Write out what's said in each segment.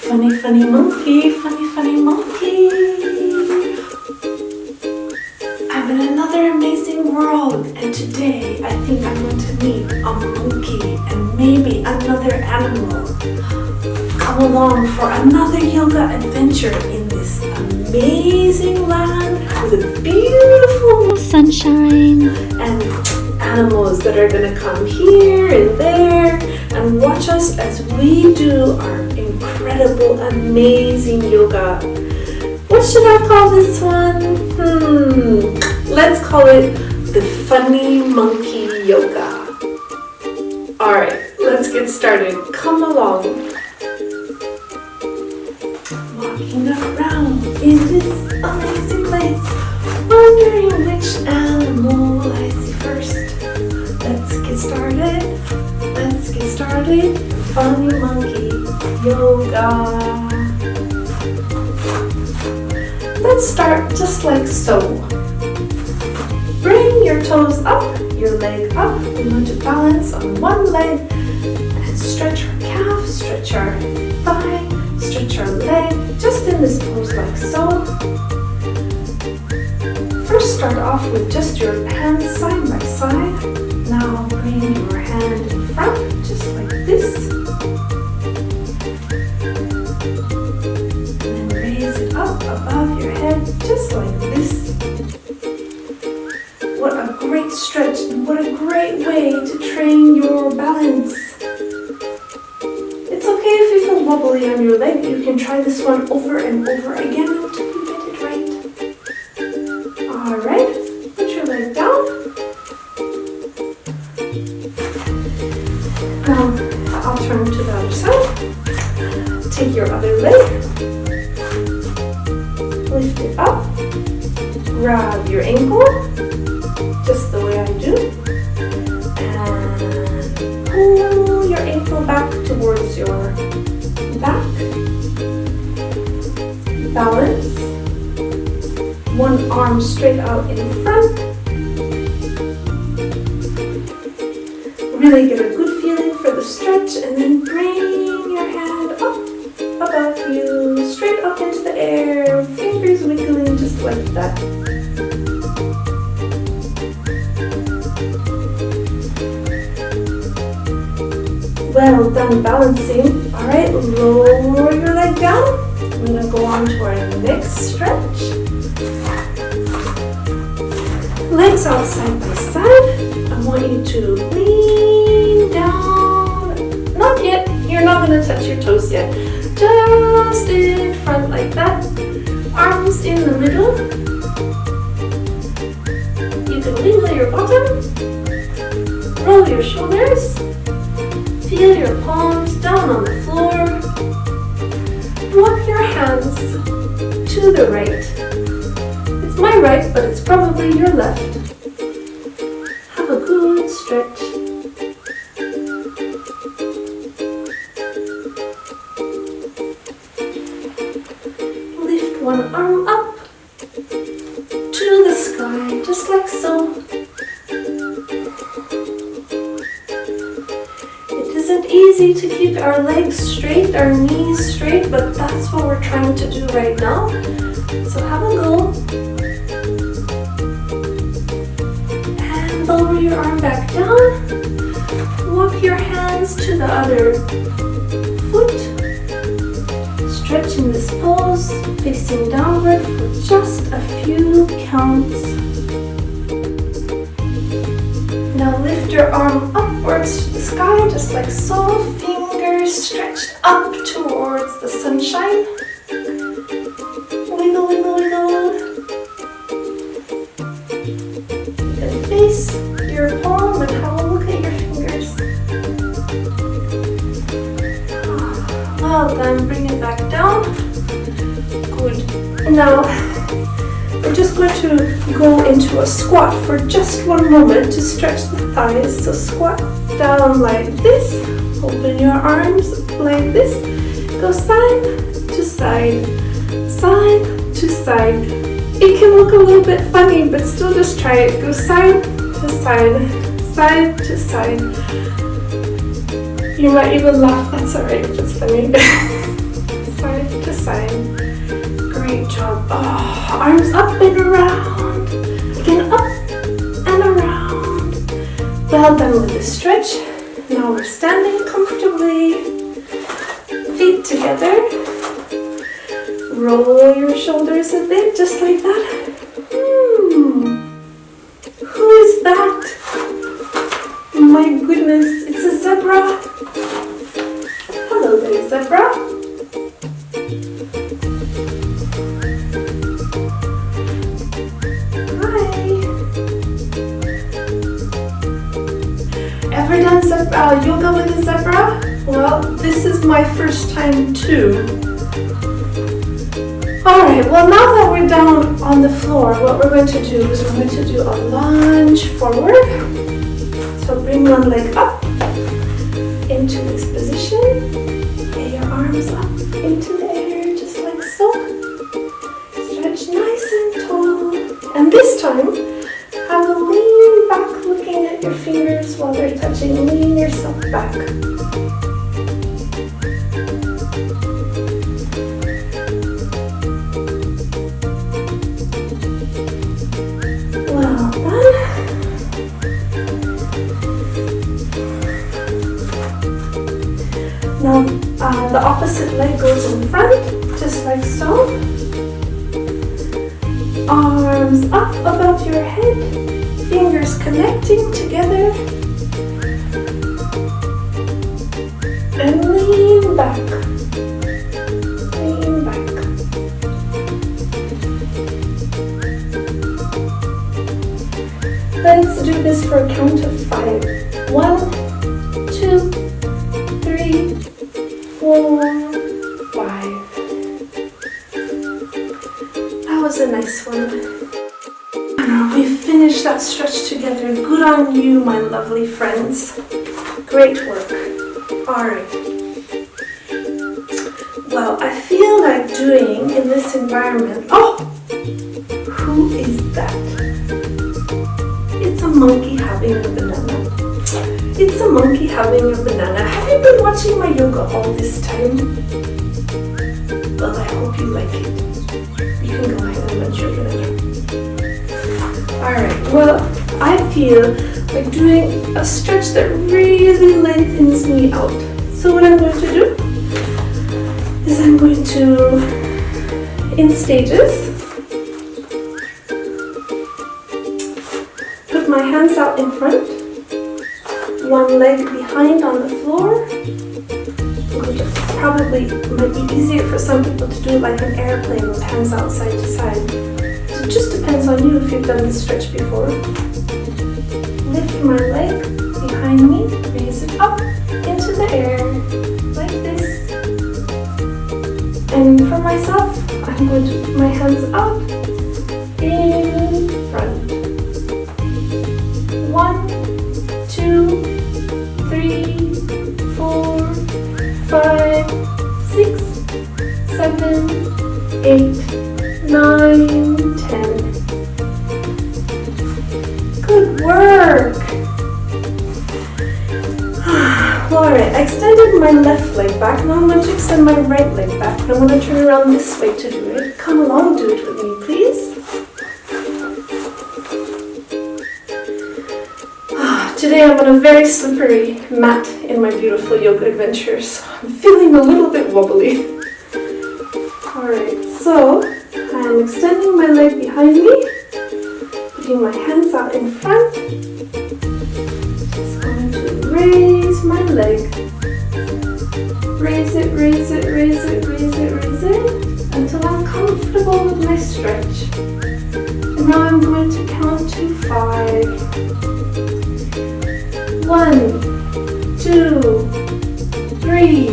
Funny, funny monkey, funny, funny monkey. I'm in another amazing world, and today I think I'm going to meet a monkey and maybe another animal. Come along for another yoga adventure in this amazing land with a beautiful sunshine and animals that are going to come here and there and watch us as we do our incredible, amazing yoga. What should I call this one? Let's call it the Funny Monkey Yoga. Alright, let's get started. Come along. Walking around in this amazing place, wondering which animal I see first. Let's get started. Let's get started. Funny Monkey Yoga. Let's start just like so. Bring your toes up, your leg up. We want to balance on one leg and stretch our calf, stretch our thigh, stretch our leg, just in this pose like so. First start off with just your hands side by side. Now bring your hand in front, just like this. And then raise it up above your head, just like this. What a great stretch and what a great way to train your balance. It's okay if you feel wobbly on your leg. You can try this one over and over again until you get it right. Alright, put your leg down. Now I'll turn to the other side. Take your other leg. Lift it up. Grab your ankle, just the way I do. And pull your ankle back towards your back. Balance. One arm straight out in front. Really get a good feeling for the stretch, and then bring your hand up above you, straight up into the air, fingers wiggling just like that. Well done balancing. Alright, lower your leg down. We're going to go on to our next stretch. Legs out side by side. I want you to lean down. Not yet. You're not going to touch your toes yet. Just in front like that. Arms in the middle. You can wiggle your bottom. Roll your shoulders. Feel your palms down on the floor. Walk your hands to the right. It's my right, but it's probably your left. Have a good stretch. Lift one arm up to the sky, just like so. It isn't easy to keep our legs straight, our knees straight, but that's what we're trying to do right now. So have a go. And lower your arm back down. Walk your hands to the other foot. Stretch in this pose, facing downward for just a few counts. Now lift your arm upwards to the sky, just like so. Fingers stretched up towards the sunshine. Wiggle, wiggle, wiggle. You can face your palm and have a look at your fingers. Well done. Bring it back down. Good. Now, we're just going to go into a squat for just one moment to stretch the thighs. So squat down like this. Open your arms like this. Go side to side, side to side. It can look a little bit funny, but still just try it. Go side to side, side to side. You might even laugh. That's alright if it's funny. side to side. Great job. Oh, arms up and around. Again, up and around. Well done with the stretch. Now we're standing comfortably. Feet together. Roll your shoulders a bit, just like that. Who is that? My goodness, it's a zebra. Hello there, zebra. Hi. Ever done yoga with a zebra? Well, this is my first time too. Alright, well now that we're down on the floor, what we're going to do is we're going to do a lunge forward. So bring one leg up into this position. Get your arms up into the air just like so. Stretch nice and tall. And this time, have a lean back looking at your fingers while they're touching. Lean yourself back. Now the opposite leg goes in front, just like so. Arms up above your head, fingers connecting together. And lean back. Lean back. Let's do this for a count of 5. 1, 2, 3, 4, 5. That was a nice one. We finished that stretch together. Good on you, my lovely friends. Great work. Alright. Well, I feel like doing in this environment. Oh! Who is that? It's a monkey having a banana. It's a monkey having a banana. Have you been watching my yoga all this time? Well, I hope you like it. You can go ahead and munch your banana. Alright, well, I feel like doing a stretch that really lengthens me out. So what I'm going to do is I'm going to, in stages, put my hands out in front, one leg behind on the floor. Probably might be easier for some people to do like an airplane with hands out side to side. It just depends on you if you've done this stretch before. Lift my leg behind me, raise it up into the air like this. And for myself, I'm going to put my hands out in front. 1, 2, 3, 4, 5, 6, 7, 8, 9, 10. Good work! Alright, I extended my left leg back. Now I'm going to extend my right leg back. And I'm going to turn around this way to do it. Come along, do it with me, please. Today I'm on a very slippery mat in my beautiful yoga adventures. I'm feeling a little bit wobbly. Alright, so I'm extending my leg behind me, putting my hands out in front. Just going to raise my leg. Raise it, raise it, raise it, raise it, raise it, until I'm comfortable with my stretch. And now I'm going to count to 5. 1, 2, 3,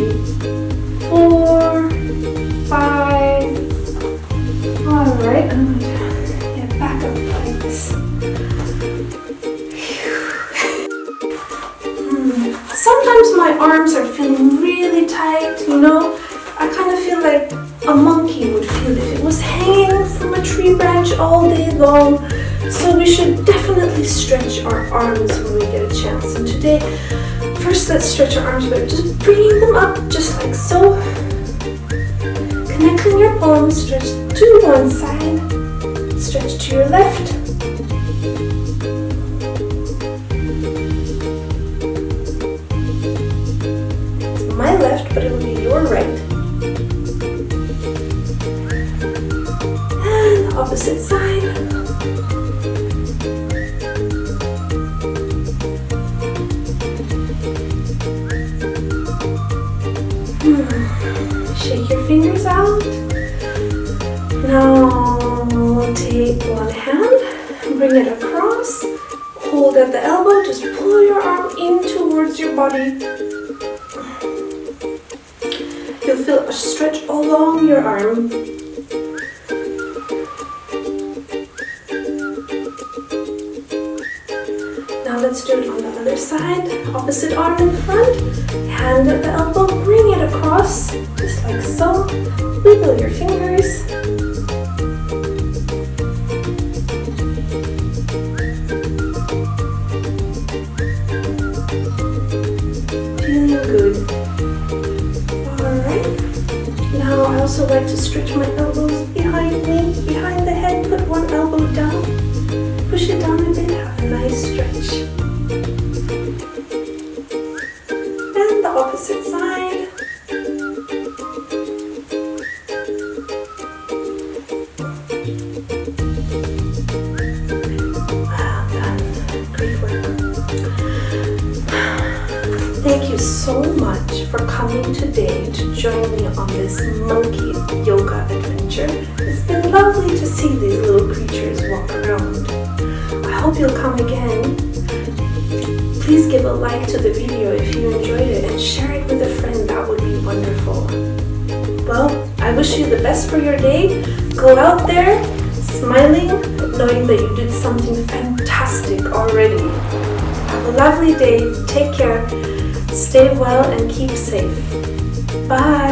4, 5. Alright, I'm going to get back up like this. Sometimes my arms are feeling really tight, you know. I kind of feel like a monkey would feel if it was hanging from a tree branch all day long. So we should definitely stretch our arms when we get a chance. And today, first let's stretch our arms by just bringing them up just like so. arm, stretch to one side, stretch to your left. It's my left, but it will be your right. And opposite side. Shake your fingers out. Now take one hand, bring it across, hold at the elbow, just pull your arm in towards your body. You'll feel a stretch along your arm. Now let's do it on the other side. Opposite arm in front, hand at the elbow, bring it across, just like so. Wiggle your fingers. Feeling good. Alright. Now I also like to stretch my elbows behind me, behind the head. Put one elbow down. Push it down a bit, have a nice stretch. And the opposite side. Well done. Great work. Thank you so much for coming today to join me on this monkey yoga adventure. It's been lovely to see these little creatures walk around. I hope you'll come again. Please give a like to the video if you enjoyed it and share it with a friend. That would be wonderful. Well, I wish you the best for your day. Go out there smiling, knowing that you did something fantastic already. Have a lovely day. Take care. Stay well and keep safe. Bye.